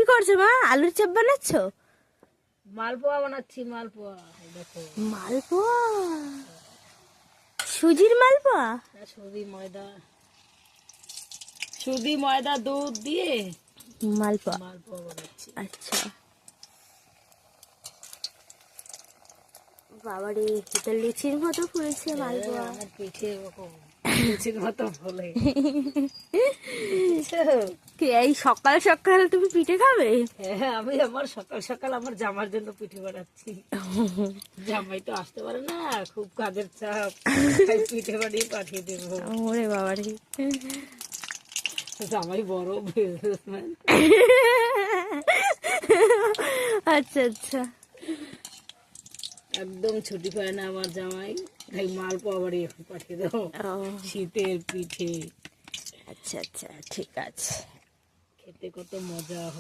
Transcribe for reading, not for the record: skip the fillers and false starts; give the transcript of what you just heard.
করছো মা? আলুর চপ বানাচ্ছো? মালপোয়া বানাচ্ছি, মালপোয়া। দেখো, মালপোয়া, সুজির মালপোয়া? সুজি ময়দা দুধ দিয়ে মালপোয়া, মালপোয়া বানাচ্ছি। আচ্ছা। বাবারে, এটা লুচির মতো ফুলেছে মালপোয়া। আমার পিঠে এরকম লুচির মতো ফোলে। এই সকাল সকাল তুমি পিঠে খাবে? হ্যাঁ, আমি আমার সকাল সকাল আমার জামার জন্য পিঠে বানাচ্ছি। জামাই তো আসতে পারে না, খুব কাজের চাপ, তাই পিঠে বানিয়ে পাঠিয়ে দেবো। ওরে বাবারে, জামাই বড় বিজনেসম্যান। আচ্ছা আচ্ছা। একদম ছুটি পায় না আমার জামাই, তাই মালপোয়া বাড়ি পাঠিয়ে দেবো। ও, শীতের পিঠে আচ্ছা আচ্ছা, ঠিক আছে। খেতে কত মজা হবে।